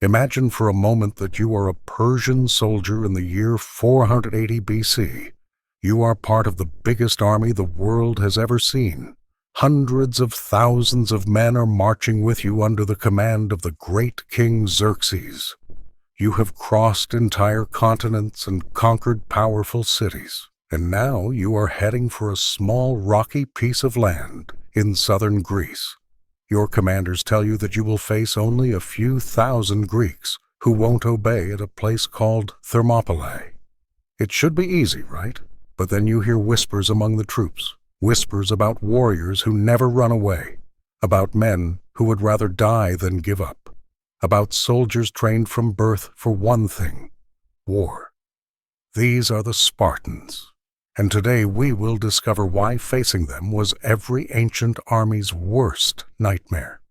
Imagine for a moment that you are a Persian soldier in the year 480 BC. You are part of the biggest army the world has ever seen. Hundreds of thousands of men are marching with you under the command of the great King Xerxes. You have crossed entire continents and conquered powerful cities, and now you are heading for a small rocky piece of land in southern Greece. Your commanders tell you that you will face only a few thousand Greeks who won't obey at a place called Thermopylae. It should be easy, right? But then you hear whispers among the troops, whispers about warriors who never run away, about men who would rather die than give up, about soldiers trained from birth for one thing: war. These are the Spartans. And today we will discover why facing them was every ancient army's worst nightmare.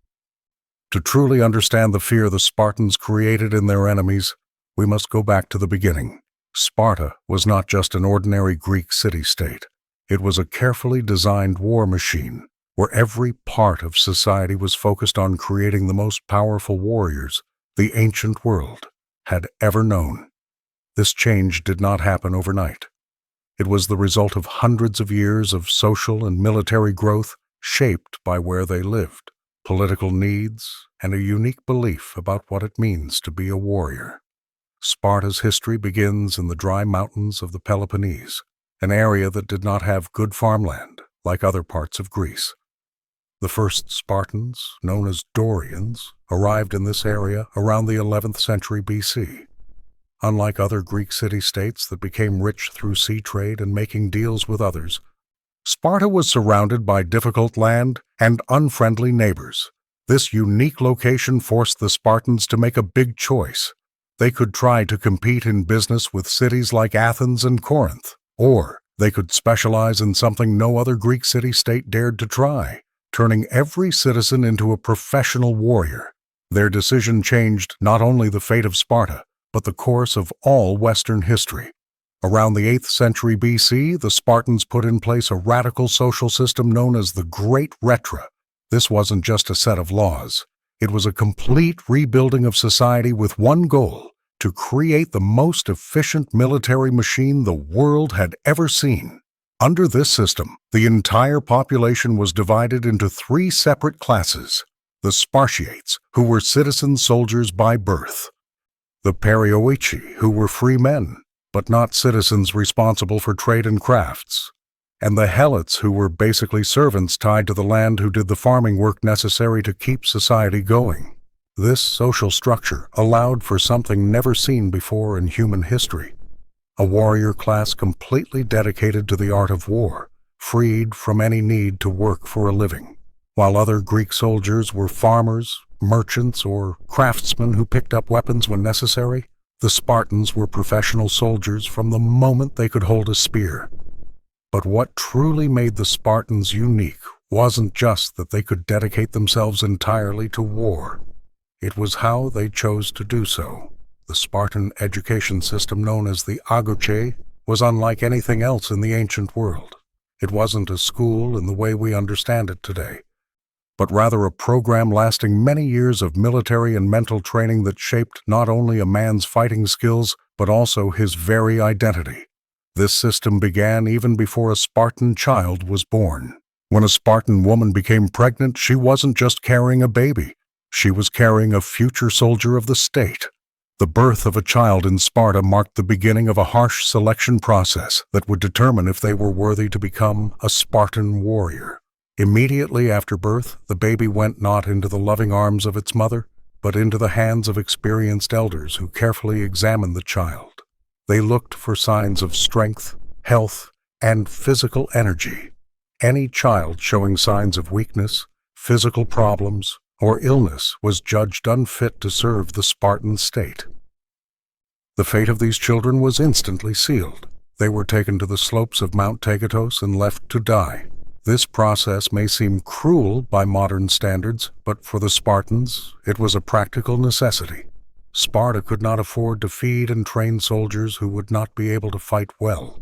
To truly understand the fear the Spartans created in their enemies, we must go back to the beginning. Sparta was not just an ordinary Greek city-state. It was a carefully designed war machine, where every part of society was focused on creating the most powerful warriors the ancient world had ever known. This change did not happen overnight. It was the result of hundreds of years of social and military growth shaped by where they lived, political needs, and a unique belief about what it means to be a warrior. Sparta's history begins in the dry mountains of the Peloponnese, an area that did not have good farmland like other parts of Greece. The first Spartans, known as Dorians, arrived in this area around the 11th century BC. Unlike other Greek city-states that became rich through sea trade and making deals with others, Sparta was surrounded by difficult land and unfriendly neighbors. This unique location forced the Spartans to make a big choice. They could try to compete in business with cities like Athens and Corinth, or they could specialize in something no other Greek city-state dared to try, turning every citizen into a professional warrior. Their decision changed not only the fate of Sparta, but the course of all Western history. Around the 8th century BC, the Spartans put in place a radical social system known as the Great Retra. This wasn't just a set of laws. It was a complete rebuilding of society with one goal: to create the most efficient military machine the world had ever seen. Under this system, the entire population was divided into three separate classes: the Spartiates, who were citizen soldiers by birth; the Perioeci, who were free men, but not citizens responsible for trade and crafts; and the Helots, who were basically servants tied to the land who did the farming work necessary to keep society going. This social structure allowed for something never seen before in human history: a warrior class completely dedicated to the art of war, freed from any need to work for a living. While other Greek soldiers were farmers, merchants, or craftsmen who picked up weapons when necessary, the Spartans were professional soldiers from the moment they could hold a spear. But what truly made the Spartans unique wasn't just that they could dedicate themselves entirely to war. It was how they chose to do so. The Spartan education system, known as the agoge, was unlike anything else in the ancient world. It wasn't a school in the way we understand it today, but rather a program lasting many years of military and mental training that shaped not only a man's fighting skills, but also his very identity. This system began even before a Spartan child was born. When a Spartan woman became pregnant, she wasn't just carrying a baby. She was carrying a future soldier of the state. The birth of a child in Sparta marked the beginning of a harsh selection process that would determine if they were worthy to become a Spartan warrior. Immediately after birth, the baby went not into the loving arms of its mother, but into the hands of experienced elders who carefully examined the child. They looked for signs of strength, health, and physical energy. Any child showing signs of weakness, physical problems, or illness was judged unfit to serve the Spartan state. The fate of these children was instantly sealed. They were taken to the slopes of Mount Tagatos and left to die. This process may seem cruel by modern standards, but for the Spartans, it was a practical necessity. Sparta could not afford to feed and train soldiers who would not be able to fight well.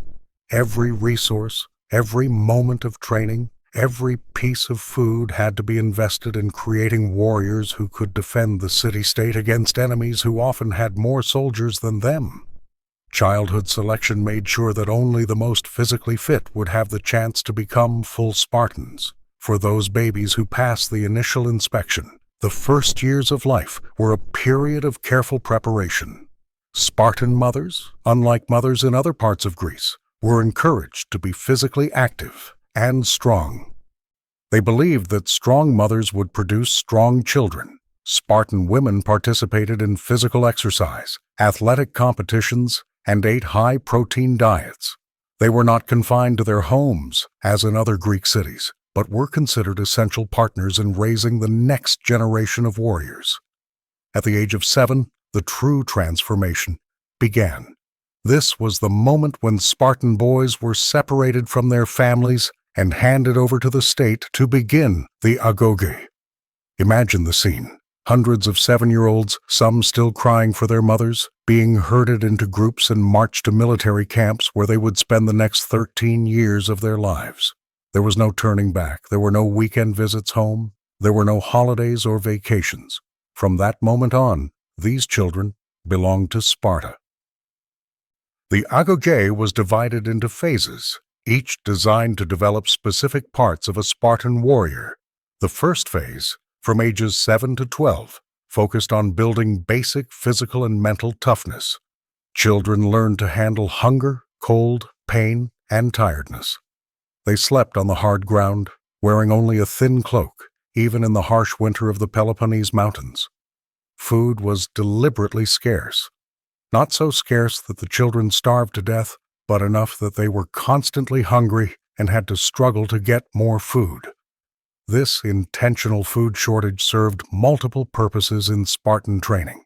Every resource, every moment of training, every piece of food had to be invested in creating warriors who could defend the city-state against enemies who often had more soldiers than them. Childhood selection made sure that only the most physically fit would have the chance to become full Spartans. For those babies who passed the initial inspection, the first years of life were a period of careful preparation. Spartan mothers, unlike mothers in other parts of Greece, were encouraged to be physically active and strong. They believed that strong mothers would produce strong children. Spartan women participated in physical exercise, athletic competitions, and ate high-protein diets. They were not confined to their homes, as in other Greek cities, but were considered essential partners in raising the next generation of warriors. At the age of 7, the true transformation began. This was the moment when Spartan boys were separated from their families and handed over to the state to begin the agoge. Imagine the scene. Hundreds of 7-year-olds, some still crying for their mothers, being herded into groups and marched to military camps where they would spend the next 13 years of their lives. There was no turning back. There were no weekend visits home. There were no holidays or vacations. From that moment on, these children belonged to Sparta. The agoge was divided into phases, each designed to develop specific parts of a Spartan warrior. The first phase, from ages 7 to 12, focused on building basic physical and mental toughness. Children learned to handle hunger, cold, pain, and tiredness. They slept on the hard ground, wearing only a thin cloak, even in the harsh winter of the Peloponnese mountains. Food was deliberately scarce. Not so scarce that the children starved to death, but enough that they were constantly hungry and had to struggle to get more food. This intentional food shortage served multiple purposes in Spartan training.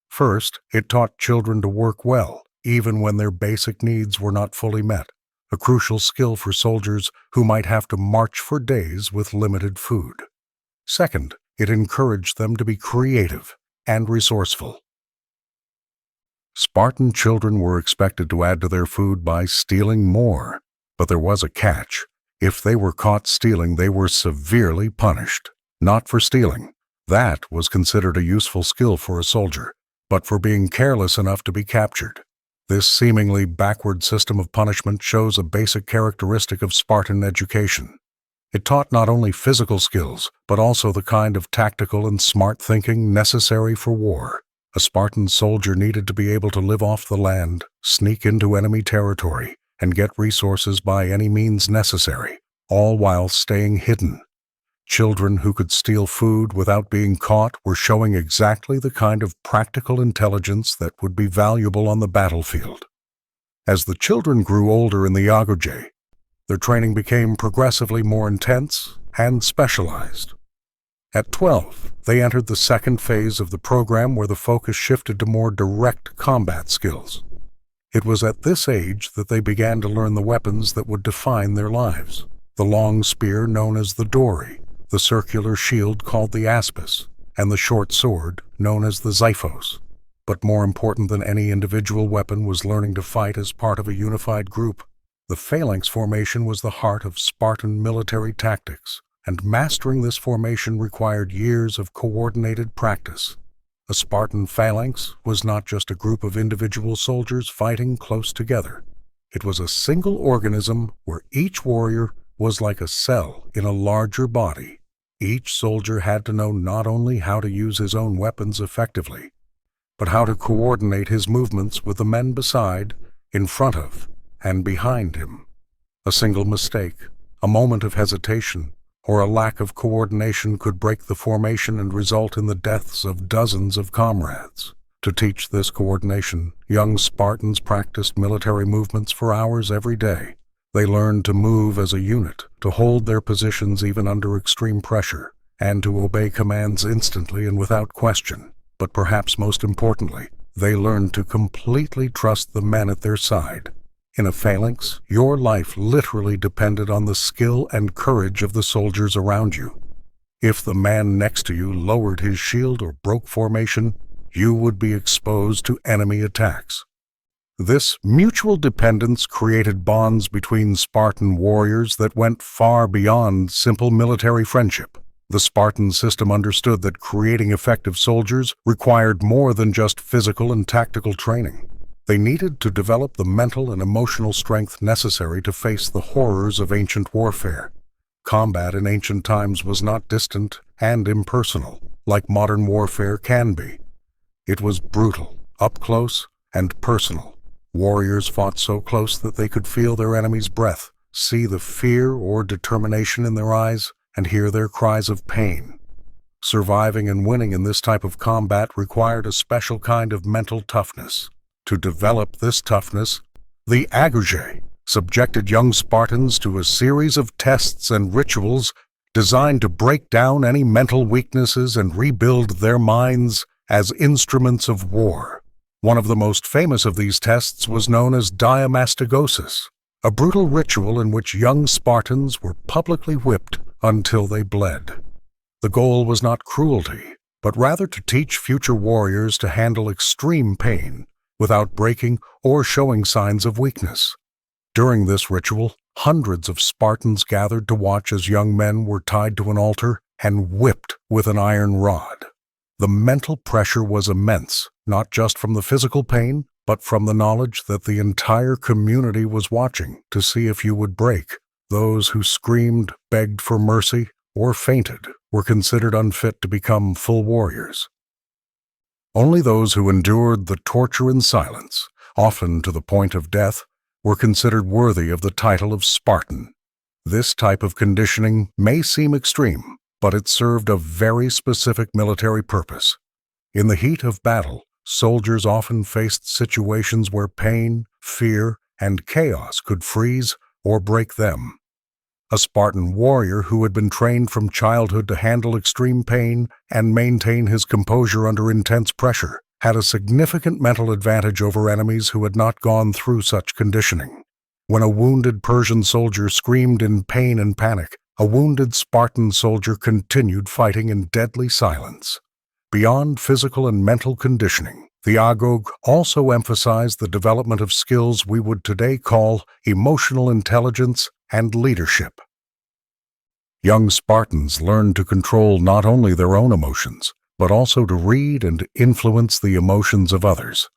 First, it taught children to work well, even when their basic needs were not fully met, a crucial skill for soldiers who might have to march for days with limited food. Second, it encouraged them to be creative and resourceful. Spartan children were expected to add to their food by stealing more, but there was a catch. If they were caught stealing, they were severely punished. Not for stealing. That was considered a useful skill for a soldier, but for being careless enough to be captured. This seemingly backward system of punishment shows a basic characteristic of Spartan education. It taught not only physical skills, but also the kind of tactical and smart thinking necessary for war. A Spartan soldier needed to be able to live off the land, sneak into enemy territory, and get resources by any means necessary, all while staying hidden. Children who could steal food without being caught were showing exactly the kind of practical intelligence that would be valuable on the battlefield. As the children grew older in the agoge, their training became progressively more intense and specialized. At 12, they entered the second phase of the program where the focus shifted to more direct combat skills. It was at this age that they began to learn the weapons that would define their lives. The long spear known as the dory, the circular shield called the aspis, and the short sword known as the xiphos. But more important than any individual weapon was learning to fight as part of a unified group. The phalanx formation was the heart of Spartan military tactics, and mastering this formation required years of coordinated practice. A Spartan phalanx was not just a group of individual soldiers fighting close together. It was a single organism where each warrior was like a cell in a larger body. Each soldier had to know not only how to use his own weapons effectively, but how to coordinate his movements with the men beside, in front of, and behind him. A single mistake, a moment of hesitation, or a lack of coordination could break the formation and result in the deaths of dozens of comrades. To teach this coordination, young Spartans practiced military movements for hours every day. They learned to move as a unit, to hold their positions even under extreme pressure, and to obey commands instantly and without question. But perhaps most importantly, they learned to completely trust the men at their side. In a phalanx, your life literally depended on the skill and courage of the soldiers around you. If the man next to you lowered his shield or broke formation, you would be exposed to enemy attacks. This mutual dependence created bonds between Spartan warriors that went far beyond simple military friendship. The Spartan system understood that creating effective soldiers required more than just physical and tactical training. They needed to develop the mental and emotional strength necessary to face the horrors of ancient warfare. Combat in ancient times was not distant and impersonal, like modern warfare can be. It was brutal, up close, and personal. Warriors fought so close that they could feel their enemy's breath, see the fear or determination in their eyes, and hear their cries of pain. Surviving and winning in this type of combat required a special kind of mental toughness. To develop this toughness, the agoge subjected young Spartans to a series of tests and rituals designed to break down any mental weaknesses and rebuild their minds as instruments of war. One of the most famous of these tests was known as diamastagosis, a brutal ritual in which young Spartans were publicly whipped until they bled. The goal was not cruelty, but rather to teach future warriors to handle extreme pain without breaking or showing signs of weakness. During this ritual, hundreds of Spartans gathered to watch as young men were tied to an altar and whipped with an iron rod. The mental pressure was immense, not just from the physical pain, but from the knowledge that the entire community was watching to see if you would break. Those who screamed, begged for mercy, or fainted were considered unfit to become full warriors. Only those who endured the torture in silence, often to the point of death, were considered worthy of the title of Spartan. This type of conditioning may seem extreme, but it served a very specific military purpose. In the heat of battle, soldiers often faced situations where pain, fear, and chaos could freeze or break them. A Spartan warrior who had been trained from childhood to handle extreme pain and maintain his composure under intense pressure had a significant mental advantage over enemies who had not gone through such conditioning. When a wounded Persian soldier screamed in pain and panic, a wounded Spartan soldier continued fighting in deadly silence. Beyond physical and mental conditioning, the agoge also emphasized the development of skills we would today call emotional intelligence and leadership. Young Spartans learned to control not only their own emotions, but also to read and influence the emotions of others.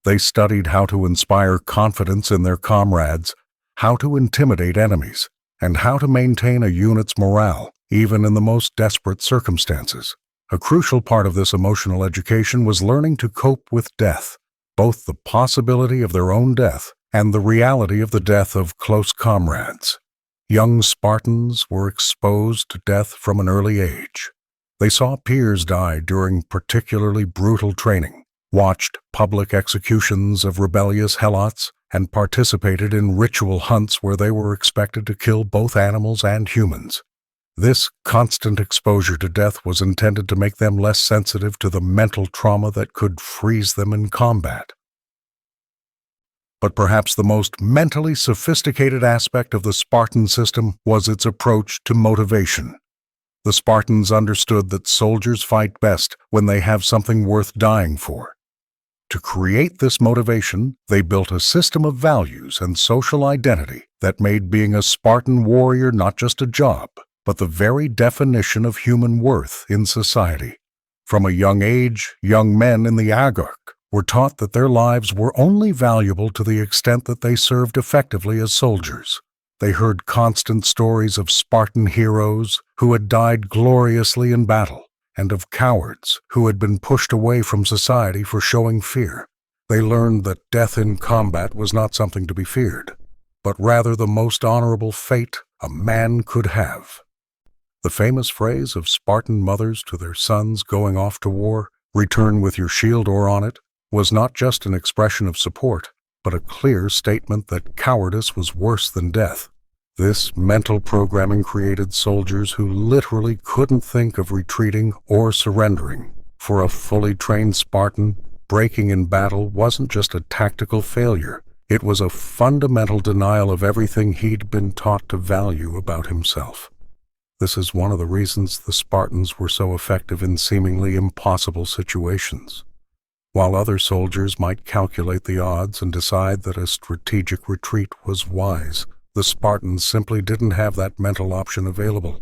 They studied how to inspire confidence in their comrades, how to intimidate enemies, and how to maintain a unit's morale, even in the most desperate circumstances. A crucial part of this emotional education was learning to cope with death, both the possibility of their own death and the reality of the death of close comrades. Young Spartans were exposed to death from an early age. They saw peers die during particularly brutal training, watched public executions of rebellious helots, and participated in ritual hunts where they were expected to kill both animals and humans. This constant exposure to death was intended to make them less sensitive to the mental trauma that could freeze them in combat. But perhaps the most mentally sophisticated aspect of the Spartan system was its approach to motivation. The Spartans understood that soldiers fight best when they have something worth dying for. To create this motivation, they built a system of values and social identity that made being a Spartan warrior not just a job, but the very definition of human worth in society. From a young age, young men in the agoge were taught that their lives were only valuable to the extent that they served effectively as soldiers. They heard constant stories of Spartan heroes who had died gloriously in battle, and of cowards who had been pushed away from society for showing fear. They learned that death in combat was not something to be feared, but rather the most honorable fate a man could have. The famous phrase of Spartan mothers to their sons going off to war, "Return with your shield or on it," was not just an expression of support, but a clear statement that cowardice was worse than death. This mental programming created soldiers who literally couldn't think of retreating or surrendering. For a fully trained Spartan, breaking in battle wasn't just a tactical failure. It was a fundamental denial of everything he'd been taught to value about himself. This is one of the reasons the Spartans were so effective in seemingly impossible situations. While other soldiers might calculate the odds and decide that a strategic retreat was wise, the Spartans simply didn't have that mental option available.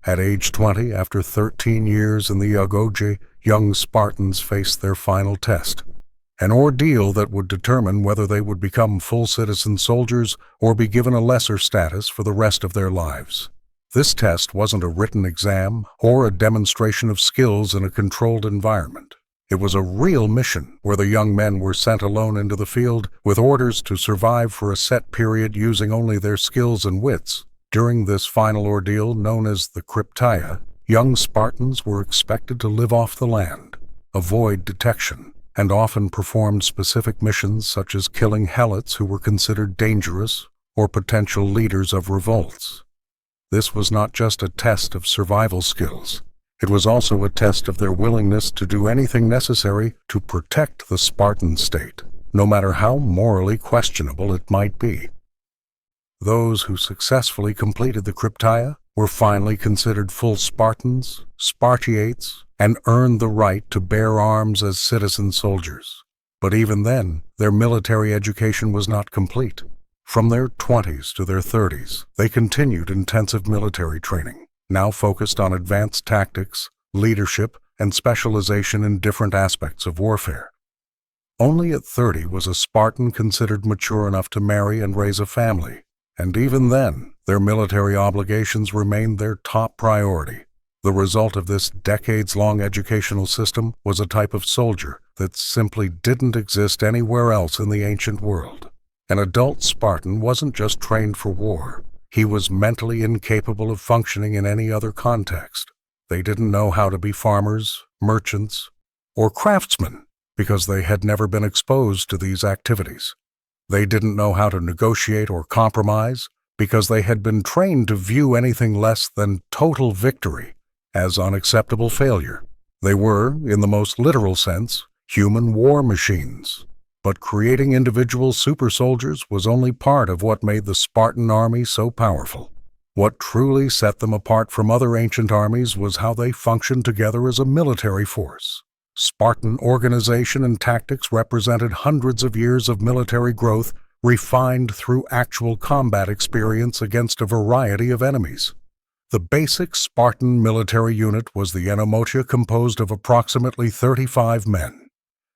At age 20, after 13 years in the Agoge, young Spartans faced their final test, an ordeal that would determine whether they would become full citizen soldiers or be given a lesser status for the rest of their lives. This test wasn't a written exam or a demonstration of skills in a controlled environment. It was a real mission where the young men were sent alone into the field with orders to survive for a set period using only their skills and wits. During this final ordeal, known as the Crypteia, young Spartans were expected to live off the land, avoid detection, and often performed specific missions such as killing helots who were considered dangerous or potential leaders of revolts. This was not just a test of survival skills. It was also a test of their willingness to do anything necessary to protect the Spartan state, no matter how morally questionable it might be. Those who successfully completed the Crypteia were finally considered full Spartans, Spartiates, and earned the right to bear arms as citizen soldiers. But even then, their military education was not complete. From their 20s to their 30s, they continued intensive military training, now focused on advanced tactics, leadership, and specialization in different aspects of warfare. Only at 30 was a Spartan considered mature enough to marry and raise a family, and even then, their military obligations remained their top priority. The result of this decades-long educational system was a type of soldier that simply didn't exist anywhere else in the ancient world. An adult Spartan wasn't just trained for war. He was mentally incapable of functioning in any other context. They didn't know how to be farmers, merchants, or craftsmen because they had never been exposed to these activities. They didn't know how to negotiate or compromise because they had been trained to view anything less than total victory as unacceptable failure. They were, in the most literal sense, human war machines. But creating individual super soldiers was only part of what made the Spartan army so powerful. What truly set them apart from other ancient armies was how they functioned together as a military force. Spartan organization and tactics represented hundreds of years of military growth refined through actual combat experience against a variety of enemies. The basic Spartan military unit was the Enomotia, composed of approximately 35 men.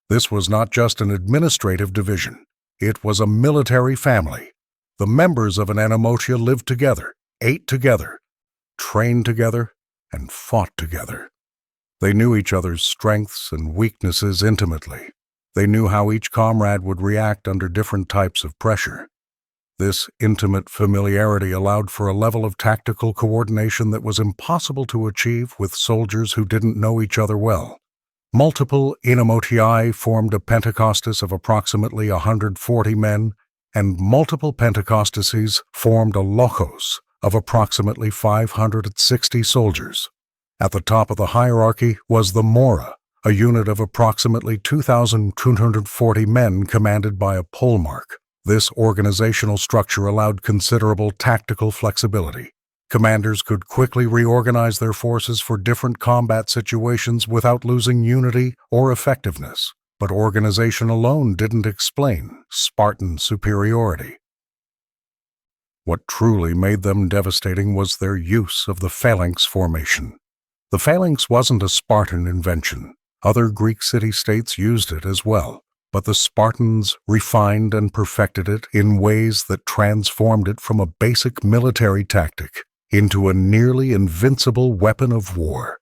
This was not just an administrative division. It was a military family. The members of an Enomotia lived together, ate together, trained together, and fought together. They knew each other's strengths and weaknesses intimately. They knew how each comrade would react under different types of pressure. This intimate familiarity allowed for a level of tactical coordination that was impossible to achieve with soldiers who didn't know each other well. Multiple Enomotiae formed a Pentecostus of approximately 140 men, and multiple Pentecostuses formed a Lochos of approximately 560 soldiers. At the top of the hierarchy was the Mora, a unit of approximately 2,240 men commanded by a polemarch. This organizational structure allowed considerable tactical flexibility. Commanders could quickly reorganize their forces for different combat situations without losing unity or effectiveness. But organization alone didn't explain Spartan superiority. What truly made them devastating was their use of the phalanx formation. The phalanx wasn't a Spartan invention. Other Greek city-states used it as well, but the Spartans refined and perfected it in ways that transformed it from a basic military tactic into a nearly invincible weapon of war.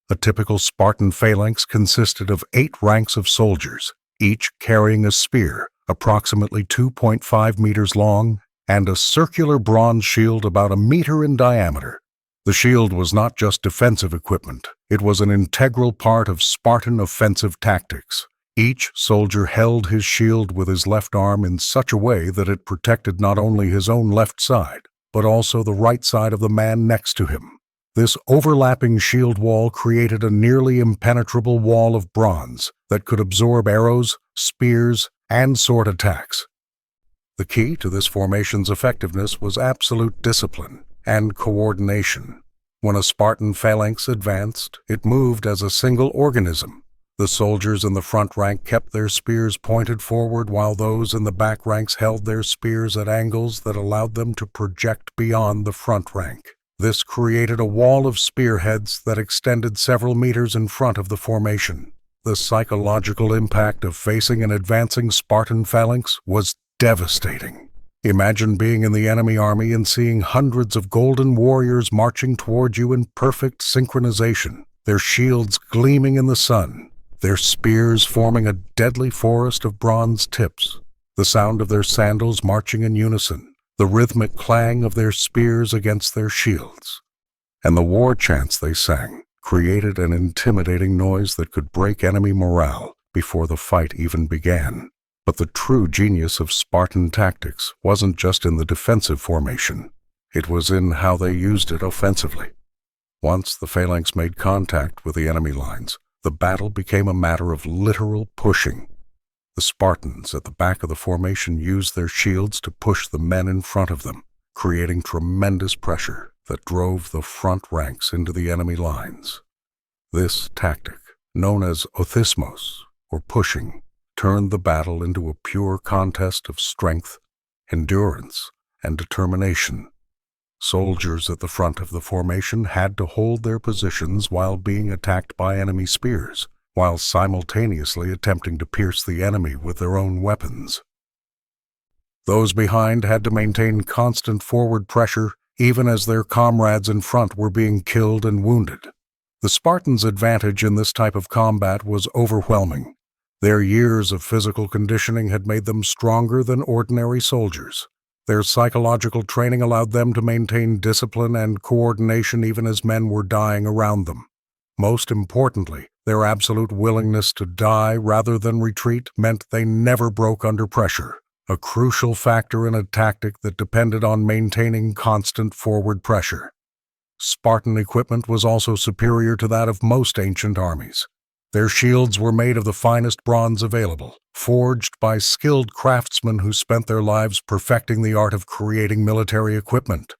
A typical Spartan phalanx consisted of 8 ranks of soldiers, each carrying a spear approximately 2.5 meters long and a circular bronze shield about a meter in diameter. The shield was not just defensive equipment, it was an integral part of Spartan offensive tactics. Each soldier held his shield with his left arm in such a way that it protected not only his own left side, but also the right side of the man next to him. This overlapping shield wall created a nearly impenetrable wall of bronze that could absorb arrows, spears, and sword attacks. The key to this formation's effectiveness was absolute discipline and coordination. When a Spartan phalanx advanced, it moved as a single organism. The soldiers in the front rank kept their spears pointed forward, while those in the back ranks held their spears at angles that allowed them to project beyond the front rank. This created a wall of spearheads that extended several meters in front of the formation. The psychological impact of facing an advancing Spartan phalanx was devastating. Imagine being in the enemy army and seeing hundreds of golden warriors marching toward you in perfect synchronization, their shields gleaming in the sun, their spears forming a deadly forest of bronze tips, the sound of their sandals marching in unison, the rhythmic clang of their spears against their shields, and the war chants they sang created an intimidating noise that could break enemy morale before the fight even began. But the true genius of Spartan tactics wasn't just in the defensive formation. It was in how they used it offensively. Once the phalanx made contact with the enemy lines, the battle became a matter of literal pushing. The Spartans at the back of the formation used their shields to push the men in front of them, creating tremendous pressure that drove the front ranks into the enemy lines. This tactic, known as othismos, or pushing, turned the battle into a pure contest of strength, endurance, and determination. Soldiers at the front of the formation had to hold their positions while being attacked by enemy spears, while simultaneously attempting to pierce the enemy with their own weapons. Those behind had to maintain constant forward pressure even as their comrades in front were being killed and wounded. The Spartans' advantage in this type of combat was overwhelming. Their years of physical conditioning had made them stronger than ordinary soldiers. Their psychological training allowed them to maintain discipline and coordination even as men were dying around them. Most importantly, their absolute willingness to die rather than retreat meant they never broke under pressure, a crucial factor in a tactic that depended on maintaining constant forward pressure. Spartan equipment was also superior to that of most ancient armies. Their shields were made of the finest bronze available, forged by skilled craftsmen who spent their lives perfecting the art of creating military equipment.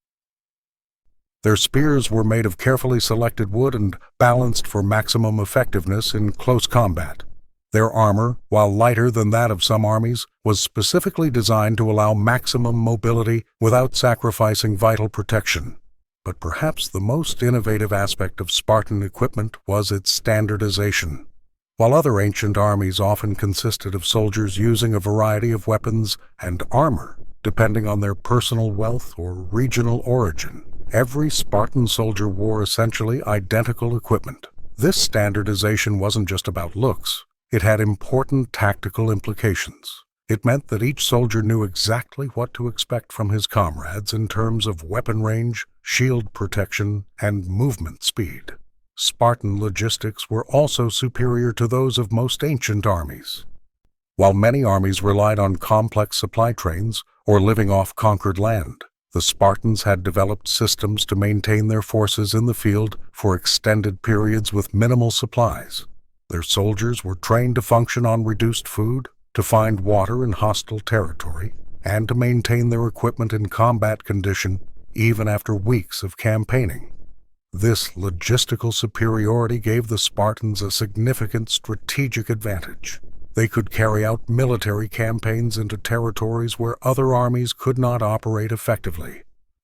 Their spears were made of carefully selected wood and balanced for maximum effectiveness in close combat. Their armor, while lighter than that of some armies, was specifically designed to allow maximum mobility without sacrificing vital protection. But perhaps the most innovative aspect of Spartan equipment was its standardization. While other ancient armies often consisted of soldiers using a variety of weapons and armor, depending on their personal wealth or regional origin, every Spartan soldier wore essentially identical equipment. This standardization wasn't just about looks. It had important tactical implications. It meant that each soldier knew exactly what to expect from his comrades in terms of weapon range, shield protection, and movement speed. Spartan logistics were also superior to those of most ancient armies. While many armies relied on complex supply trains or living off conquered land, the Spartans had developed systems to maintain their forces in the field for extended periods with minimal supplies. Their soldiers were trained to function on reduced food, to find water in hostile territory, and to maintain their equipment in combat condition even after weeks of campaigning. This logistical superiority gave the Spartans a significant strategic advantage. They could carry out military campaigns into territories where other armies could not operate effectively.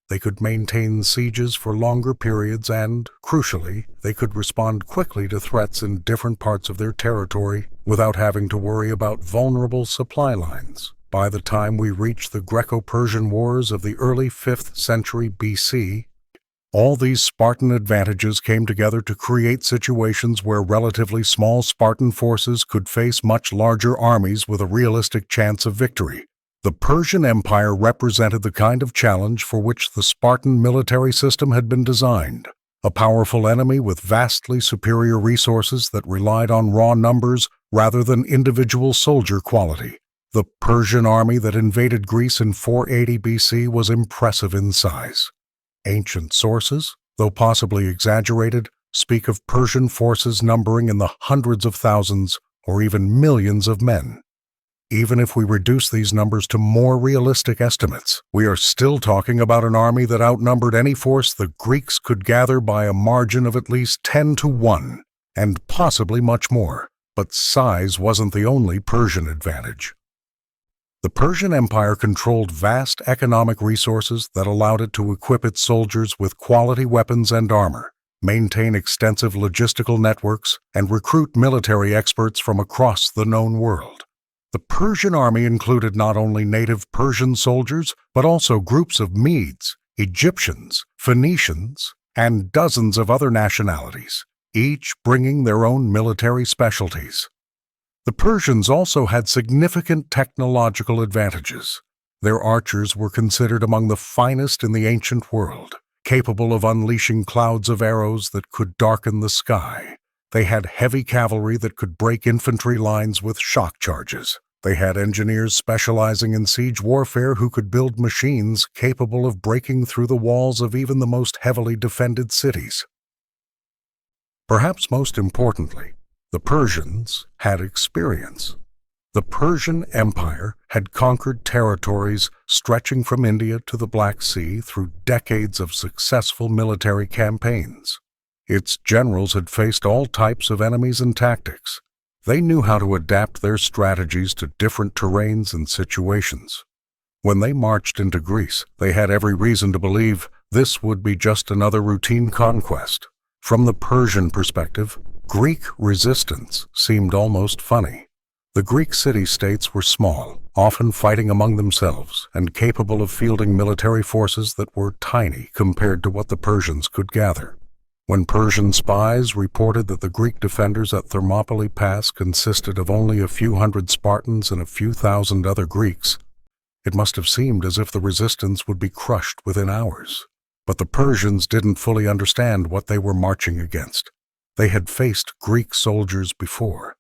They could maintain sieges for longer periods and, crucially, they could respond quickly to threats in different parts of their territory without having to worry about vulnerable supply lines. By the time we reach the Greco-Persian Wars of the early 5th century BC, all these Spartan advantages came together to create situations where relatively small Spartan forces could face much larger armies with a realistic chance of victory. The Persian Empire represented the kind of challenge for which the Spartan military system had been designed. A powerful enemy with vastly superior resources that relied on raw numbers rather than individual soldier quality. The Persian army that invaded Greece in 480 BC was impressive in size. Ancient sources, though possibly exaggerated, speak of Persian forces numbering in the hundreds of thousands or even millions of men. Even if we reduce these numbers to more realistic estimates, we are still talking about an army that outnumbered any force the Greeks could gather by a margin of at least 10 to 1, and possibly much more. But size wasn't the only Persian advantage. The Persian Empire controlled vast economic resources that allowed it to equip its soldiers with quality weapons and armor, maintain extensive logistical networks, and recruit military experts from across the known world. The Persian army included not only native Persian soldiers, but also groups of Medes, Egyptians, Phoenicians, and dozens of other nationalities, each bringing their own military specialties. The Persians also had significant technological advantages. Their archers were considered among the finest in the ancient world, capable of unleashing clouds of arrows that could darken the sky. They had heavy cavalry that could break infantry lines with shock charges. They had engineers specializing in siege warfare who could build machines capable of breaking through the walls of even the most heavily defended cities. Perhaps most importantly, the Persians had experience. The Persian Empire had conquered territories stretching from India to the Black Sea through decades of successful military campaigns. Its generals had faced all types of enemies and tactics. They knew how to adapt their strategies to different terrains and situations. When they marched into Greece, they had every reason to believe this would be just another routine conquest. From the Persian perspective, Greek resistance seemed almost funny. The Greek city-states were small, often fighting among themselves, and capable of fielding military forces that were tiny compared to what the Persians could gather. When Persian spies reported that the Greek defenders at Thermopylae Pass consisted of only a few hundred Spartans and a few thousand other Greeks, it must have seemed as if the resistance would be crushed within hours. But the Persians didn't fully understand what they were marching against. They had faced Greek soldiers before.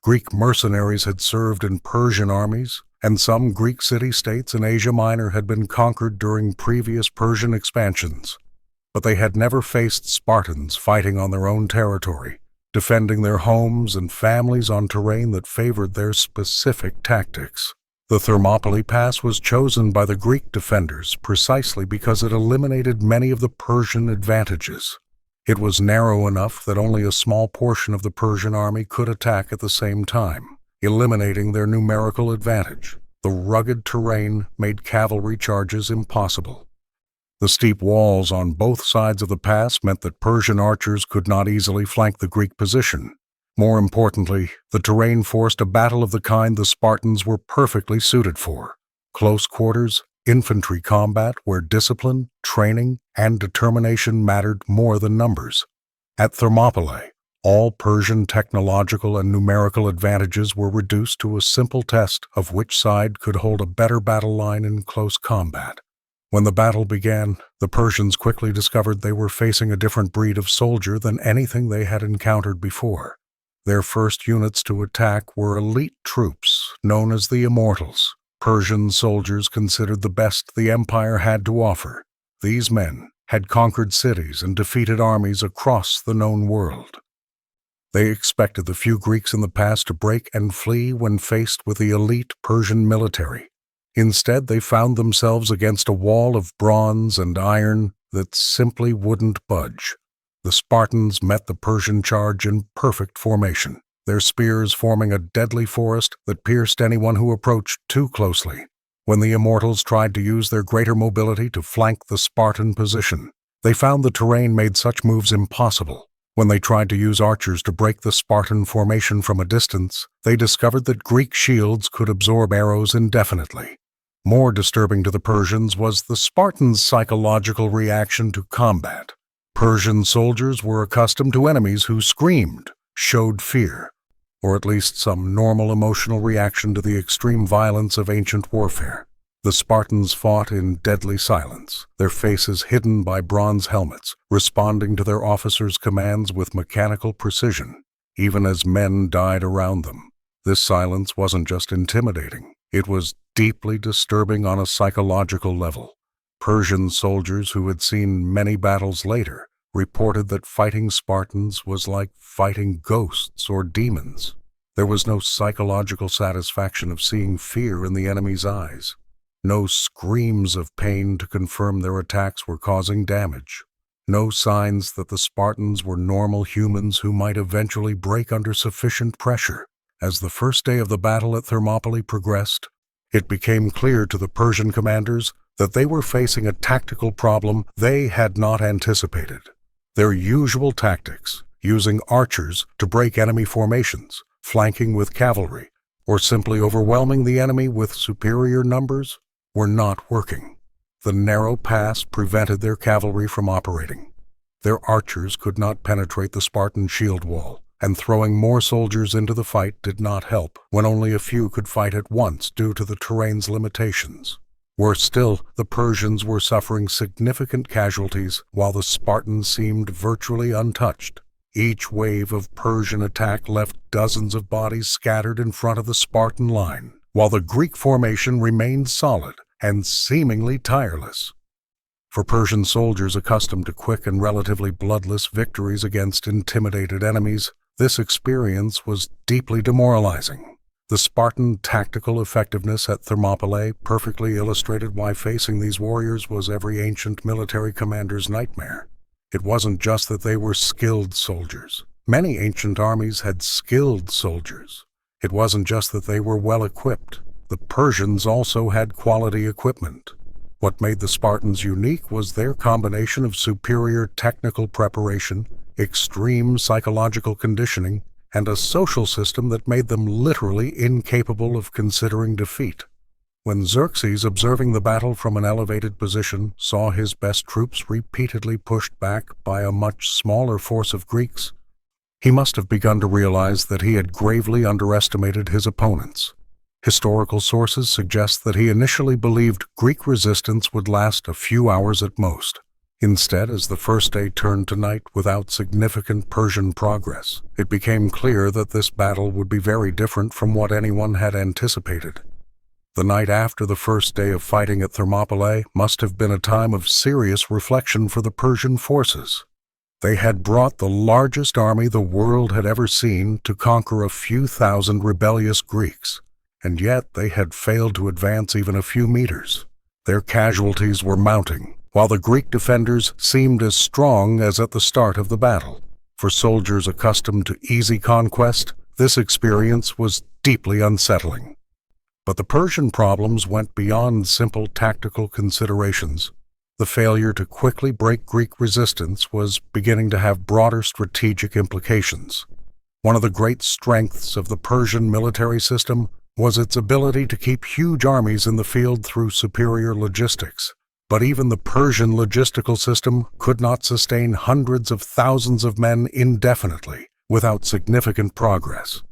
Greek mercenaries had served in Persian armies, and some Greek city-states in Asia Minor had been conquered during previous Persian expansions. But they had never faced Spartans fighting on their own territory, defending their homes and families on terrain that favored their specific tactics. The Thermopylae Pass was chosen by the Greek defenders precisely because it eliminated many of the Persian advantages. It was narrow enough that only a small portion of the Persian army could attack at the same time, eliminating their numerical advantage. The rugged terrain made cavalry charges impossible. The steep walls on both sides of the pass meant that Persian archers could not easily flank the Greek position. More importantly, the terrain forced a battle of the kind the Spartans were perfectly suited for: close quarters, infantry combat where discipline, training, and determination mattered more than numbers. At Thermopylae, all Persian technological and numerical advantages were reduced to a simple test of which side could hold a better battle line in close combat. When the battle began, the Persians quickly discovered they were facing a different breed of soldier than anything they had encountered before. Their first units to attack were elite troops known as the Immortals, Persian soldiers considered the best the empire had to offer. These men had conquered cities and defeated armies across the known world. They expected the few Greeks in the past to break and flee when faced with the elite Persian military. Instead, they found themselves against a wall of bronze and iron that simply wouldn't budge. The Spartans met the Persian charge in perfect formation, their spears forming a deadly forest that pierced anyone who approached too closely. When the Immortals tried to use their greater mobility to flank the Spartan position, they found the terrain made such moves impossible. When they tried to use archers to break the Spartan formation from a distance, they discovered that Greek shields could absorb arrows indefinitely. More disturbing to the Persians was the Spartans' psychological reaction to combat. Persian soldiers were accustomed to enemies who screamed, showed fear, or at least some normal emotional reaction to the extreme violence of ancient warfare. The Spartans fought in deadly silence, their faces hidden by bronze helmets, responding to their officers' commands with mechanical precision, even as men died around them. This silence wasn't just intimidating, it was deeply disturbing on a psychological level. Persian soldiers who had seen many battles later reported that fighting Spartans was like fighting ghosts or demons. There was no psychological satisfaction of seeing fear in the enemy's eyes, no screams of pain to confirm their attacks were causing damage. No signs that the Spartans were normal humans who might eventually break under sufficient pressure. As the first day of the battle at Thermopylae progressed, it became clear to the Persian commanders that they were facing a tactical problem they had not anticipated. Their usual tactics, using archers to break enemy formations, flanking with cavalry, or simply overwhelming the enemy with superior numbers, were not working. The narrow pass prevented their cavalry from operating. Their archers could not penetrate the Spartan shield wall, and throwing more soldiers into the fight did not help when only a few could fight at once due to the terrain's limitations. Worse still, the Persians were suffering significant casualties while the Spartans seemed virtually untouched. Each wave of Persian attack left dozens of bodies scattered in front of the Spartan line, while the Greek formation remained solid and seemingly tireless. For Persian soldiers accustomed to quick and relatively bloodless victories against intimidated enemies, this experience was deeply demoralizing. The Spartan tactical effectiveness at Thermopylae perfectly illustrated why facing these warriors was every ancient military commander's nightmare. It wasn't just that they were skilled soldiers. Many ancient armies had skilled soldiers. It wasn't just that they were well equipped. The Persians also had quality equipment. What made the Spartans unique was their combination of superior technical preparation, extreme psychological conditioning, and a social system that made them literally incapable of considering defeat. When Xerxes, observing the battle from an elevated position, saw his best troops repeatedly pushed back by a much smaller force of Greeks, he must have begun to realize that he had gravely underestimated his opponents. Historical sources suggest that he initially believed Greek resistance would last a few hours at most. Instead, as the first day turned to night without significant Persian progress, it became clear that this battle would be very different from what anyone had anticipated. The night after the first day of fighting at Thermopylae must have been a time of serious reflection for the Persian forces. They had brought the largest army the world had ever seen to conquer a few thousand rebellious Greeks, and yet they had failed to advance even a few meters. Their casualties were mounting, while the Greek defenders seemed as strong as at the start of the battle. For soldiers accustomed to easy conquest, this experience was deeply unsettling. But the Persian problems went beyond simple tactical considerations. The failure to quickly break Greek resistance was beginning to have broader strategic implications. One of the great strengths of the Persian military system was its ability to keep huge armies in the field through superior logistics. But even the Persian logistical system could not sustain hundreds of thousands of men indefinitely without significant progress.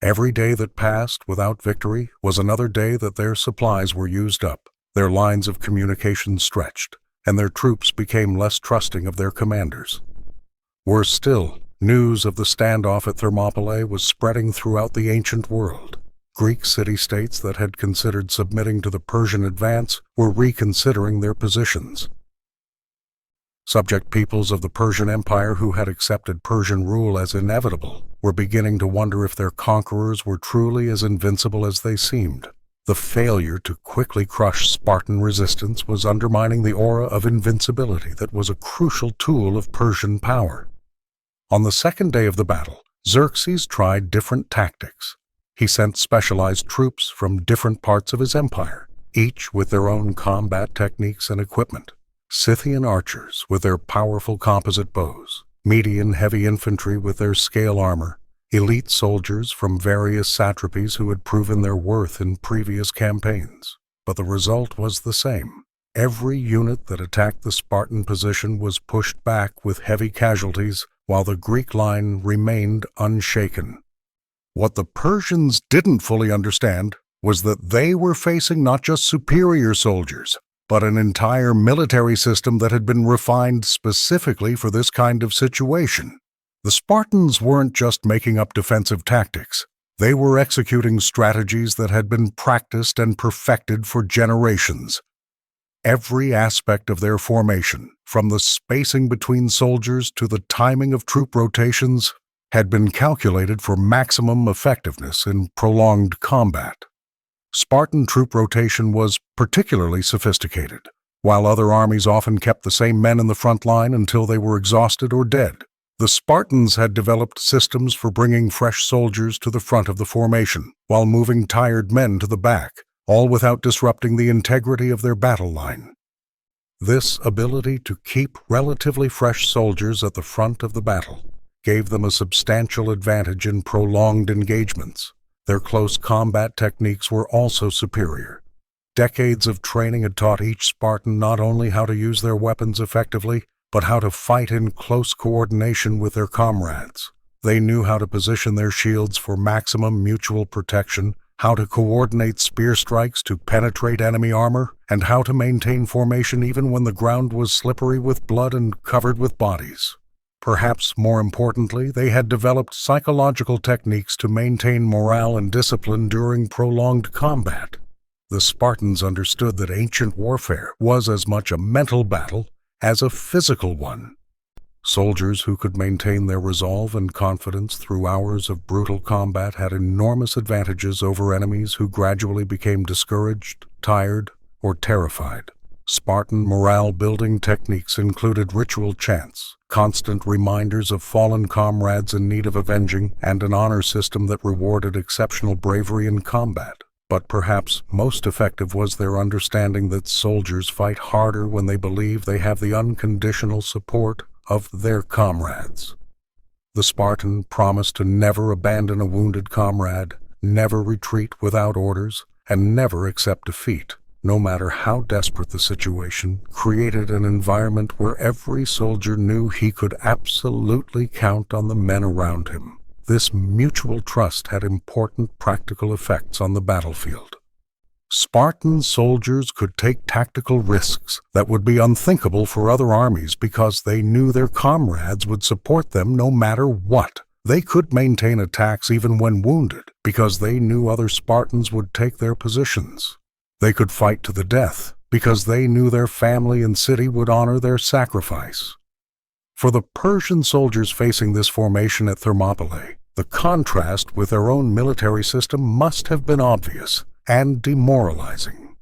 Every day that passed without victory was another day that their supplies were used up, their lines of communication stretched, and their troops became less trusting of their commanders. Worse still, news of the standoff at Thermopylae was spreading throughout the ancient world. Greek city-states that had considered submitting to the Persian advance were reconsidering their positions. Subject peoples of the Persian Empire who had accepted Persian rule as inevitable were beginning to wonder if their conquerors were truly as invincible as they seemed. The failure to quickly crush Spartan resistance was undermining the aura of invincibility that was a crucial tool of Persian power. On the second day of the battle, Xerxes tried different tactics. He sent specialized troops from different parts of his empire, each with their own combat techniques and equipment. Scythian archers with their powerful composite bows, Median heavy infantry with their scale armor, elite soldiers from various satrapies who had proven their worth in previous campaigns. But the result was the same. Every unit that attacked the Spartan position was pushed back with heavy casualties, while the Greek line remained unshaken. What the Persians didn't fully understand was that they were facing not just superior soldiers, but an entire military system that had been refined specifically for this kind of situation. The Spartans weren't just making up defensive tactics. They were executing strategies that had been practiced and perfected for generations. Every aspect of their formation, from the spacing between soldiers to the timing of troop rotations, had been calculated for maximum effectiveness in prolonged combat. Spartan troop rotation was particularly sophisticated. while other armies often kept the same men in the front line until they were exhausted or dead. The Spartans had developed systems for bringing fresh soldiers to the front of the formation, while moving tired men to the back, all without disrupting the integrity of their battle line. This ability to keep relatively fresh soldiers at the front of the battle gave them a substantial advantage in prolonged engagements. Their close combat techniques were also superior. Decades of training had taught each Spartan not only how to use their weapons effectively, but how to fight in close coordination with their comrades. They knew how to position their shields for maximum mutual protection, how to coordinate spear strikes to penetrate enemy armor, and how to maintain formation even when the ground was slippery with blood and covered with bodies. Perhaps more importantly, they had developed psychological techniques to maintain morale and discipline during prolonged combat. The Spartans understood that ancient warfare was as much a mental battle as a physical one. Soldiers who could maintain their resolve and confidence through hours of brutal combat had enormous advantages over enemies who gradually became discouraged, tired, or terrified. Spartan morale-building techniques included ritual chants, constant reminders of fallen comrades in need of avenging, and an honor system that rewarded exceptional bravery in combat. But perhaps most effective was their understanding that soldiers fight harder when they believe they have the unconditional support of their comrades. The Spartan promised to never abandon a wounded comrade, never retreat without orders, and never accept defeat, no matter how desperate the situation, created an environment where every soldier knew he could absolutely count on the men around him. This mutual trust had important practical effects on the battlefield. Spartan soldiers could take tactical risks that would be unthinkable for other armies because they knew their comrades would support them no matter what. They could maintain attacks even when wounded because they knew other Spartans would take their positions. They could fight to the death because they knew their family and city would honor their sacrifice. For the Persian soldiers facing this formation at Thermopylae, the contrast with their own military system must have been obvious and demoralizing.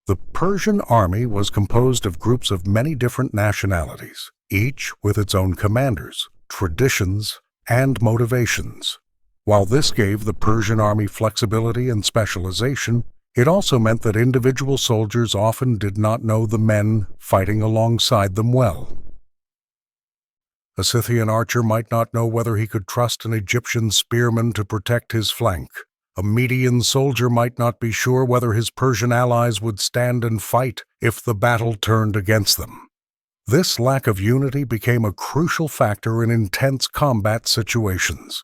The Persian army was composed of groups of many different nationalities, each with its own commanders, traditions, and motivations. While this gave the Persian army flexibility and specialization, it also meant that individual soldiers often did not know the men fighting alongside them well. A Scythian archer might not know whether he could trust an Egyptian spearman to protect his flank. A Median soldier might not be sure whether his Persian allies would stand and fight if the battle turned against them. This lack of unity became a crucial factor in intense combat situations.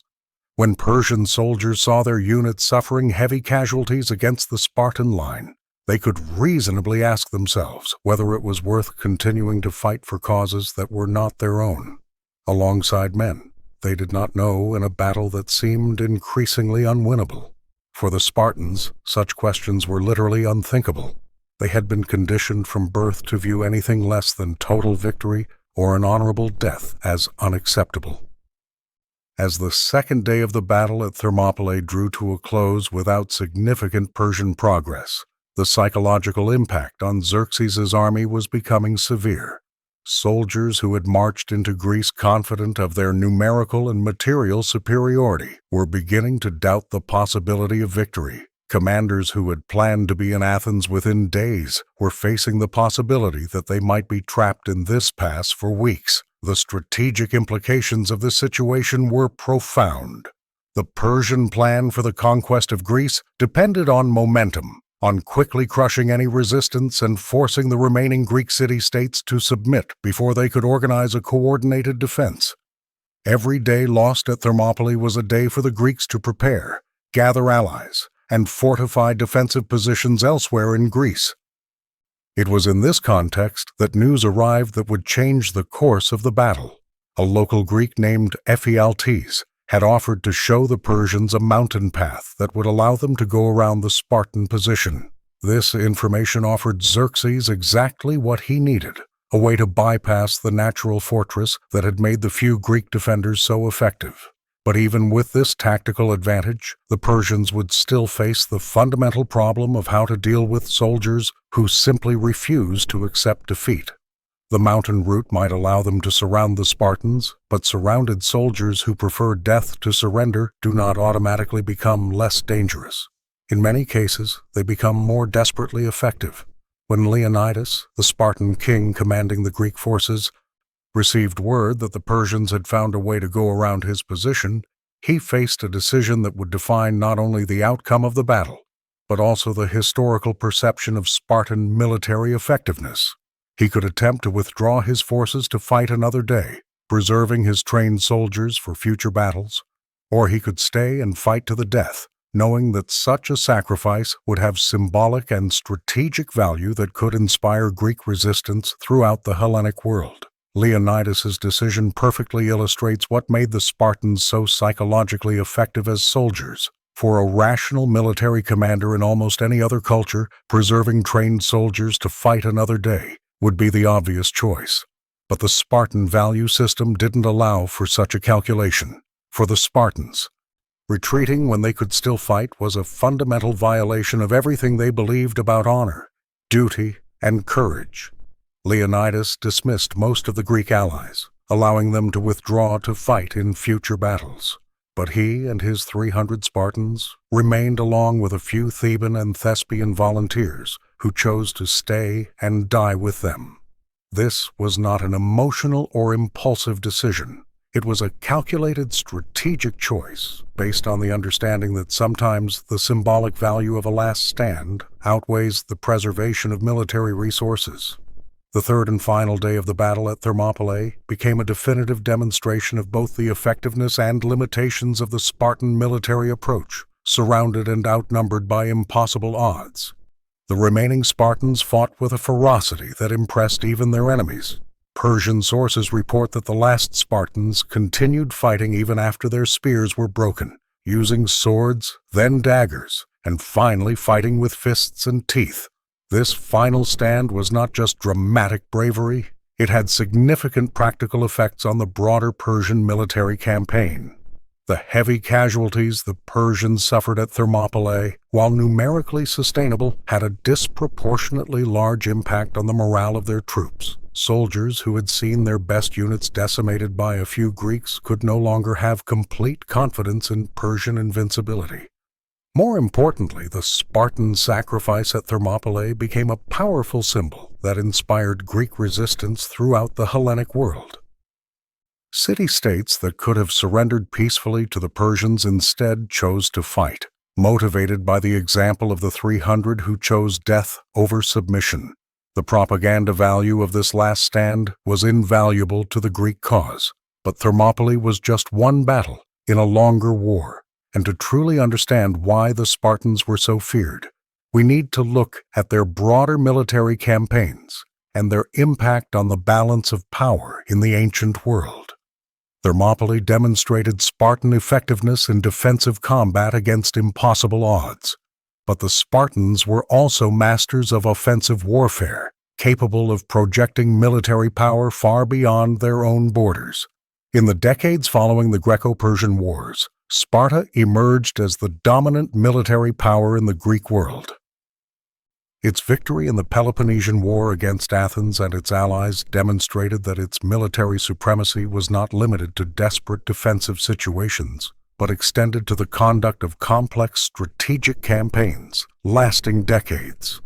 When Persian soldiers saw their units suffering heavy casualties against the Spartan line, they could reasonably ask themselves whether it was worth continuing to fight for causes that were not their own. Alongside men they did not know in a battle that seemed increasingly unwinnable. For the Spartans, such questions were literally unthinkable. They had been conditioned from birth to view anything less than total victory or an honorable death as unacceptable. As the second day of the battle at Thermopylae drew to a close without significant Persian progress, the psychological impact on Xerxes' army was becoming severe. Soldiers who had marched into Greece confident of their numerical and material superiority were beginning to doubt the possibility of victory. Commanders who had planned to be in Athens within days were facing the possibility that they might be trapped in this pass for weeks. The strategic implications of this situation were profound. The Persian plan for the conquest of Greece depended on momentum, on quickly crushing any resistance and forcing the remaining Greek city-states to submit before they could organize a coordinated defense. Every day lost at Thermopylae was a day for the Greeks to prepare, gather allies, and fortify defensive positions elsewhere in Greece. It was in this context that news arrived that would change the course of the battle. A local Greek named Ephialtes had offered to show the Persians a mountain path that would allow them to go around the Spartan position. This information offered Xerxes exactly what he needed, a way to bypass the natural fortress that had made the few Greek defenders so effective. But even with this tactical advantage, the Persians would still face the fundamental problem of how to deal with soldiers who simply refuse to accept defeat. The mountain route might allow them to surround the Spartans, but surrounded soldiers who prefer death to surrender do not automatically become less dangerous. In many cases, they become more desperately effective. When Leonidas, the Spartan king commanding the Greek forces, received word that the Persians had found a way to go around his position, he faced a decision that would define not only the outcome of the battle, but also the historical perception of Spartan military effectiveness. He could attempt to withdraw his forces to fight another day, preserving his trained soldiers for future battles, or he could stay and fight to the death, knowing that such a sacrifice would have symbolic and strategic value that could inspire Greek resistance throughout the Hellenic world. Leonidas's decision perfectly illustrates what made the Spartans so psychologically effective as soldiers. For a rational military commander in almost any other culture, preserving trained soldiers to fight another day would be the obvious choice. But the Spartan value system didn't allow for such a calculation. For the Spartans, retreating when they could still fight was a fundamental violation of everything they believed about honor, duty, and courage. Leonidas dismissed most of the Greek allies, allowing them to withdraw to fight in future battles. But he and his 300 Spartans remained along with a few Theban and Thespian volunteers who chose to stay and die with them. This was not an emotional or impulsive decision. It was a calculated strategic choice based on the understanding that sometimes the symbolic value of a last stand outweighs the preservation of military resources. The third and final day of the battle at Thermopylae became a definitive demonstration of both the effectiveness and limitations of the Spartan military approach, surrounded and outnumbered by impossible odds. The remaining Spartans fought with a ferocity that impressed even their enemies. Persian sources report that the last Spartans continued fighting even after their spears were broken, using swords, then daggers, and finally fighting with fists and teeth. This final stand was not just dramatic bravery, it had significant practical effects on the broader Persian military campaign. The heavy casualties the Persians suffered at Thermopylae, while numerically sustainable, had a disproportionately large impact on the morale of their troops. Soldiers who had seen their best units decimated by a few Greeks could no longer have complete confidence in Persian invincibility. More importantly, the Spartan sacrifice at Thermopylae became a powerful symbol that inspired Greek resistance throughout the Hellenic world. City-states that could have surrendered peacefully to the Persians instead chose to fight, motivated by the example of the 300 who chose death over submission. The propaganda value of this last stand was invaluable to the Greek cause, but Thermopylae was just one battle in a longer war. And to truly understand why the Spartans were so feared, we need to look at their broader military campaigns and their impact on the balance of power in the ancient world. Thermopylae demonstrated Spartan effectiveness in defensive combat against impossible odds, but the Spartans were also masters of offensive warfare, capable of projecting military power far beyond their own borders. In the decades following the Greco-Persian Wars, Sparta emerged as the dominant military power in the Greek world. Its victory in the Peloponnesian War against Athens and its allies demonstrated that its military supremacy was not limited to desperate defensive situations, but extended to the conduct of complex strategic campaigns lasting decades.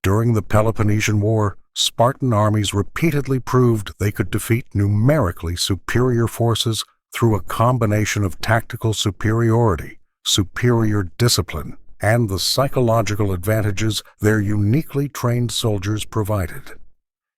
During the Peloponnesian War, Spartan armies repeatedly proved they could defeat numerically superior forces through a combination of tactical superiority, superior discipline, and the psychological advantages their uniquely trained soldiers provided.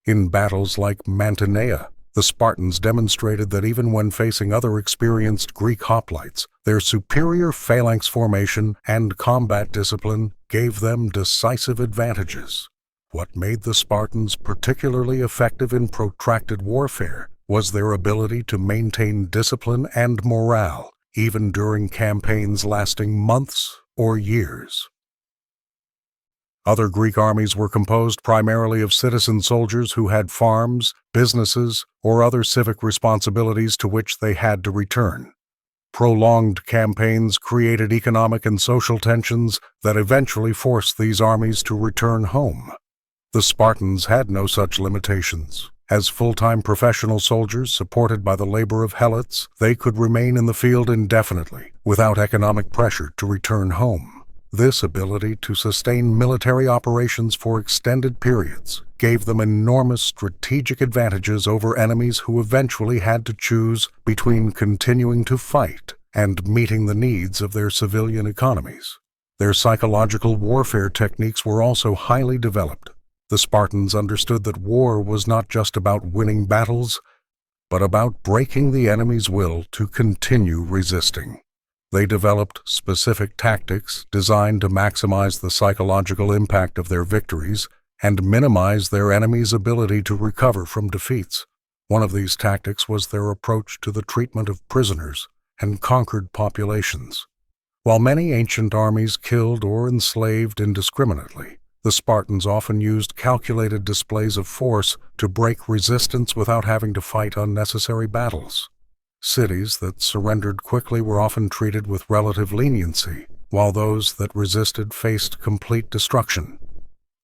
In battles like Mantinea, the Spartans demonstrated that even when facing other experienced Greek hoplites, their superior phalanx formation and combat discipline gave them decisive advantages. What made the Spartans particularly effective in protracted warfare was their ability to maintain discipline and morale, even during campaigns lasting months or years. Other Greek armies were composed primarily of citizen soldiers who had farms, businesses, or other civic responsibilities to which they had to return. Prolonged campaigns created economic and social tensions that eventually forced these armies to return home. The Spartans had no such limitations. As full-time professional soldiers supported by the labor of helots, they could remain in the field indefinitely, without economic pressure to return home. This ability to sustain military operations for extended periods gave them enormous strategic advantages over enemies who eventually had to choose between continuing to fight and meeting the needs of their civilian economies. Their psychological warfare techniques were also highly developed. The Spartans understood that war was not just about winning battles, but about breaking the enemy's will to continue resisting. They developed specific tactics designed to maximize the psychological impact of their victories and minimize their enemy's ability to recover from defeats. One of these tactics was their approach to the treatment of prisoners and conquered populations. While many ancient armies killed or enslaved indiscriminately, the Spartans often used calculated displays of force to break resistance without having to fight unnecessary battles. Cities that surrendered quickly were often treated with relative leniency, while those that resisted faced complete destruction.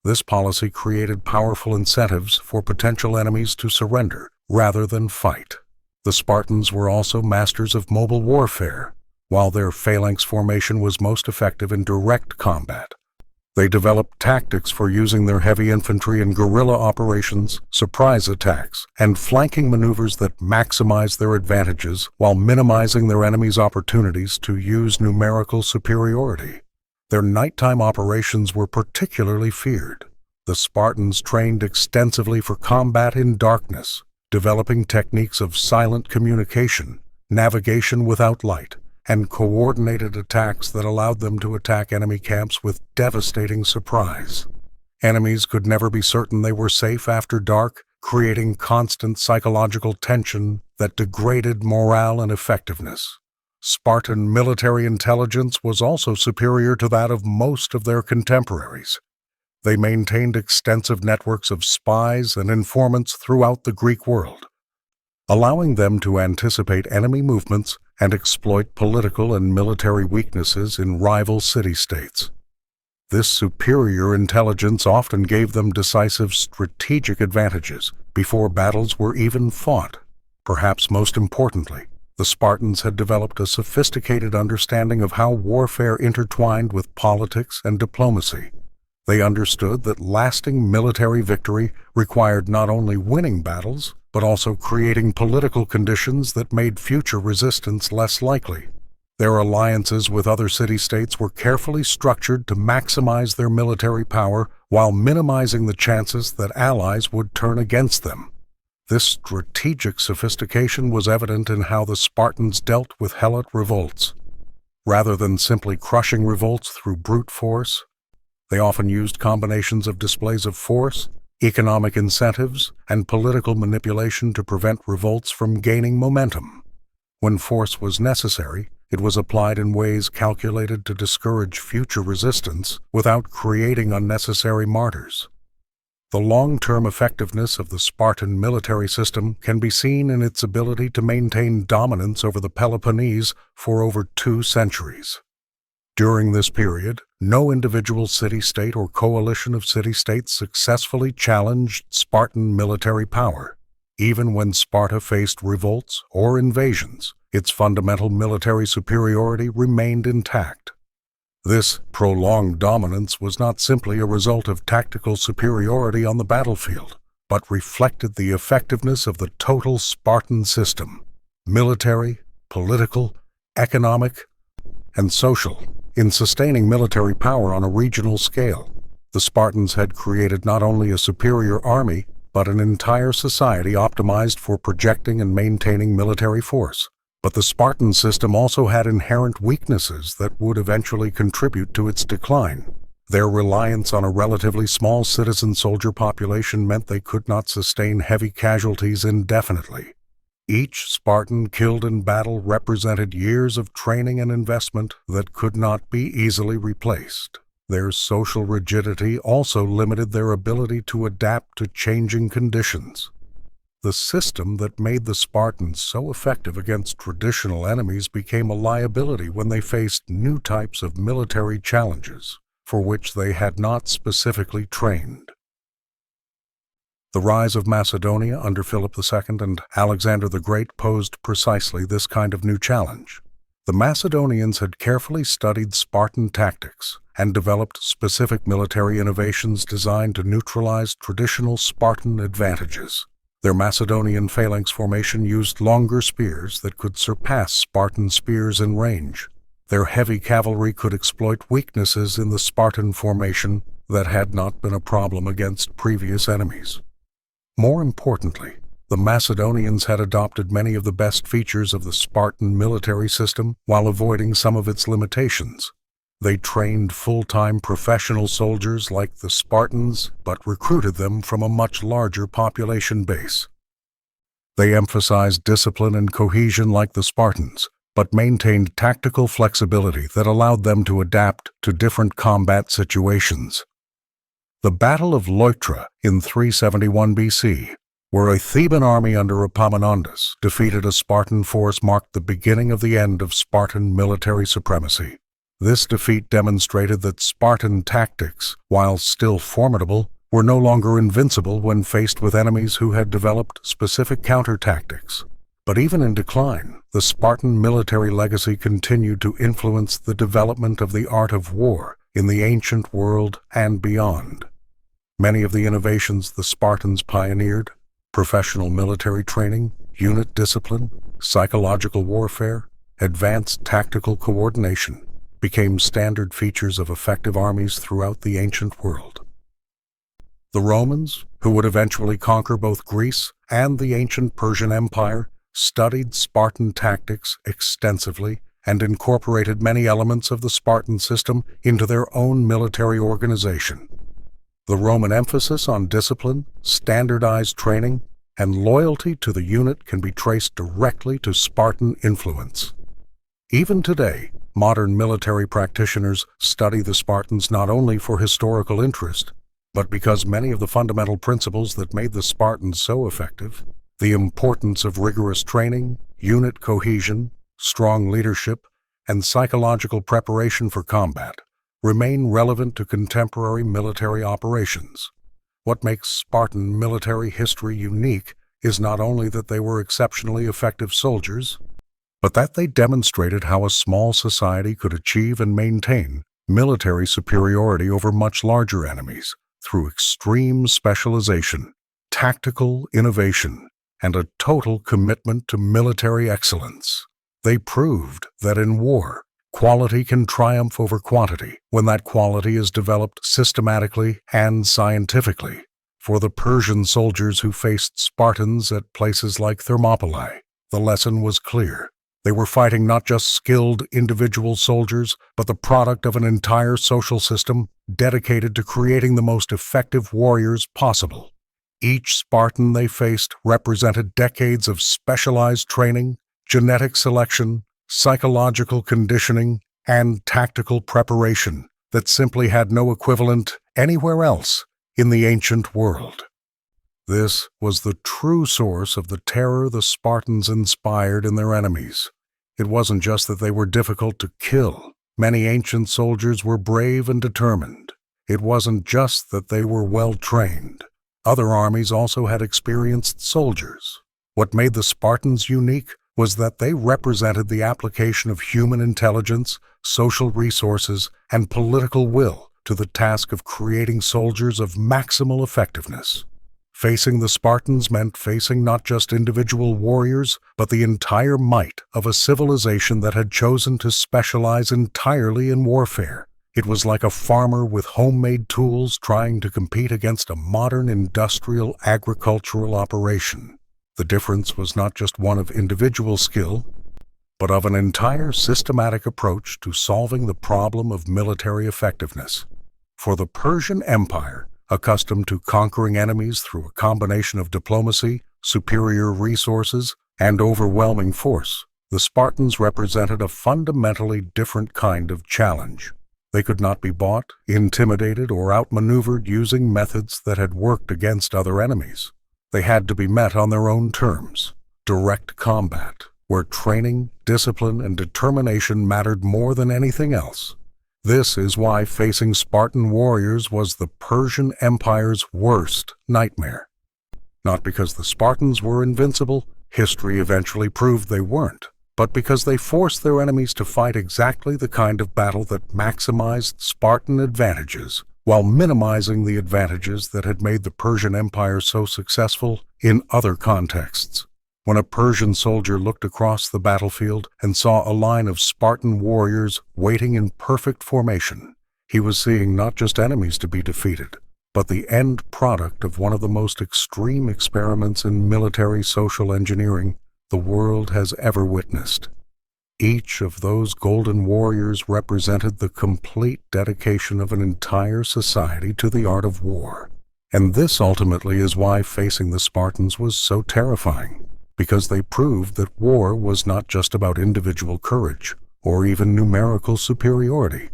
This policy created powerful incentives for potential enemies to surrender rather than fight. The Spartans were also masters of mobile warfare. While their phalanx formation was most effective in direct combat, they developed tactics for using their heavy infantry in guerrilla operations, surprise attacks, and flanking maneuvers that maximized their advantages while minimizing their enemies' opportunities to use numerical superiority. Their nighttime operations were particularly feared. The Spartans trained extensively for combat in darkness, developing techniques of silent communication, navigation without light, and coordinated attacks that allowed them to attack enemy camps with devastating surprise. Enemies could never be certain they were safe after dark, creating constant psychological tension that degraded morale and effectiveness. Spartan military intelligence was also superior to that of most of their contemporaries. They maintained extensive networks of spies and informants throughout the Greek world, allowing them to anticipate enemy movements and exploit political and military weaknesses in rival city-states. This superior intelligence often gave them decisive strategic advantages before battles were even fought. Perhaps most importantly, the Spartans had developed a sophisticated understanding of how warfare intertwined with politics and diplomacy. They understood that lasting military victory required not only winning battles, but also creating political conditions that made future resistance less likely. Their alliances with other city-states were carefully structured to maximize their military power while minimizing the chances that allies would turn against them. This strategic sophistication was evident in how the Spartans dealt with helot revolts. Rather than simply crushing revolts through brute force, they often used combinations of displays of force, economic incentives, and political manipulation to prevent revolts from gaining momentum. When force was necessary, it was applied in ways calculated to discourage future resistance without creating unnecessary martyrs. The long-term effectiveness of the Spartan military system can be seen in its ability to maintain dominance over the Peloponnese for over 2 centuries. During this period, no individual city-state or coalition of city-states successfully challenged Spartan military power. Even when Sparta faced revolts or invasions, its fundamental military superiority remained intact. This prolonged dominance was not simply a result of tactical superiority on the battlefield, but reflected the effectiveness of the total Spartan system: military, political, economic, and social. In sustaining military power on a regional scale, the Spartans had created not only a superior army, but an entire society optimized for projecting and maintaining military force. But the Spartan system also had inherent weaknesses that would eventually contribute to its decline. Their reliance on a relatively small citizen-soldier population meant they could not sustain heavy casualties indefinitely. Each Spartan killed in battle represented years of training and investment that could not be easily replaced. Their social rigidity also limited their ability to adapt to changing conditions. The system that made the Spartans so effective against traditional enemies became a liability when they faced new types of military challenges for which they had not specifically trained. The rise of Macedonia under Philip II and Alexander the Great posed precisely this kind of new challenge. The Macedonians had carefully studied Spartan tactics and developed specific military innovations designed to neutralize traditional Spartan advantages. Their Macedonian phalanx formation used longer spears that could surpass Spartan spears in range. Their heavy cavalry could exploit weaknesses in the Spartan formation that had not been a problem against previous enemies. More importantly, the Macedonians had adopted many of the best features of the Spartan military system while avoiding some of its limitations. They trained full-time professional soldiers like the Spartans, but recruited them from a much larger population base. They emphasized discipline and cohesion like the Spartans, but maintained tactical flexibility that allowed them to adapt to different combat situations. The Battle of Leuctra in 371 BC, where a Theban army under Epaminondas defeated a Spartan force, marked the beginning of the end of Spartan military supremacy. This defeat demonstrated that Spartan tactics, while still formidable, were no longer invincible when faced with enemies who had developed specific counter-tactics. But even in decline, the Spartan military legacy continued to influence the development of the art of war in the ancient world and beyond. Many of the innovations the Spartans pioneered, professional military training, unit discipline, psychological warfare, advanced tactical coordination, became standard features of effective armies throughout the ancient world. The Romans, who would eventually conquer both Greece and the ancient Persian Empire, studied Spartan tactics extensively and incorporated many elements of the Spartan system into their own military organization. The Roman emphasis on discipline, standardized training, and loyalty to the unit can be traced directly to Spartan influence. Even today, modern military practitioners study the Spartans not only for historical interest, but because many of the fundamental principles that made the Spartans so effective, the importance of rigorous training, unit cohesion, strong leadership, and psychological preparation for combat, remain relevant to contemporary military operations. What makes Spartan military history unique is not only that they were exceptionally effective soldiers, but that they demonstrated how a small society could achieve and maintain military superiority over much larger enemies through extreme specialization, tactical innovation, and a total commitment to military excellence. They proved that in war, quality can triumph over quantity when that quality is developed systematically and scientifically. For the Persian soldiers who faced Spartans at places like Thermopylae, the lesson was clear. They were fighting not just skilled individual soldiers, but the product of an entire social system dedicated to creating the most effective warriors possible. Each Spartan they faced represented decades of specialized training, genetic selection, psychological conditioning, and tactical preparation that simply had no equivalent anywhere else in the ancient world. This was the true source of the terror the Spartans inspired in their enemies. It wasn't just that they were difficult to kill. Many ancient soldiers were brave and determined. It wasn't just that they were well-trained. Other armies also had experienced soldiers. What made the Spartans unique was that they represented the application of human intelligence, social resources, and political will to the task of creating soldiers of maximal effectiveness. Facing the Spartans meant facing not just individual warriors, but the entire might of a civilization that had chosen to specialize entirely in warfare. It was like a farmer with homemade tools trying to compete against a modern industrial agricultural operation. The difference was not just one of individual skill, but of an entire systematic approach to solving the problem of military effectiveness. For the Persian Empire, accustomed to conquering enemies through a combination of diplomacy, superior resources, and overwhelming force, the Spartans represented a fundamentally different kind of challenge. They could not be bought, intimidated, or outmaneuvered using methods that had worked against other enemies. They had to be met on their own terms, direct combat, where training, discipline, and determination mattered more than anything else. This is why facing Spartan warriors was the Persian Empire's worst nightmare. Not because the Spartans were invincible, history eventually proved they weren't, but because they forced their enemies to fight exactly the kind of battle that maximized Spartan advantages, while minimizing the advantages that had made the Persian Empire so successful in other contexts. When a Persian soldier looked across the battlefield and saw a line of Spartan warriors waiting in perfect formation, he was seeing not just enemies to be defeated, but the end product of one of the most extreme experiments in military social engineering the world has ever witnessed. Each of those golden warriors represented the complete dedication of an entire society to the art of war. And this ultimately is why facing the Spartans was so terrifying, because they proved that war was not just about individual courage or even numerical superiority,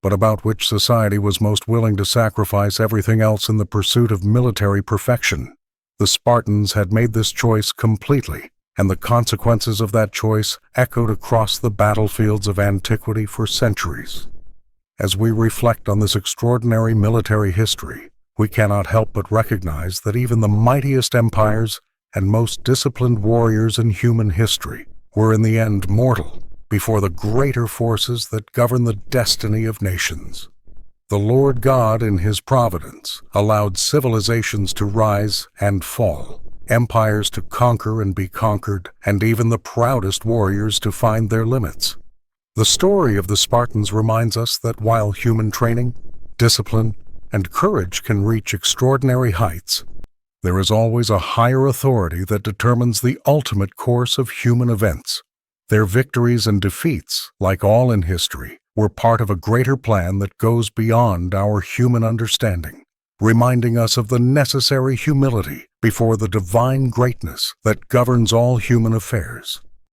but about which society was most willing to sacrifice everything else in the pursuit of military perfection. The Spartans had made this choice completely, and the consequences of that choice echoed across the battlefields of antiquity for centuries. As we reflect on this extraordinary military history, we cannot help but recognize that even the mightiest empires and most disciplined warriors in human history were in the end mortal before the greater forces that govern the destiny of nations. The Lord God, in His providence, allowed civilizations to rise and fall, empires to conquer and be conquered, and even the proudest warriors to find their limits. The story of the Spartans reminds us that while human training, discipline, and courage can reach extraordinary heights, there is always a higher authority that determines the ultimate course of human events. Their victories and defeats, like all in history, were part of a greater plan that goes beyond our human understanding, reminding us of the necessary humility before the divine greatness that governs all human affairs.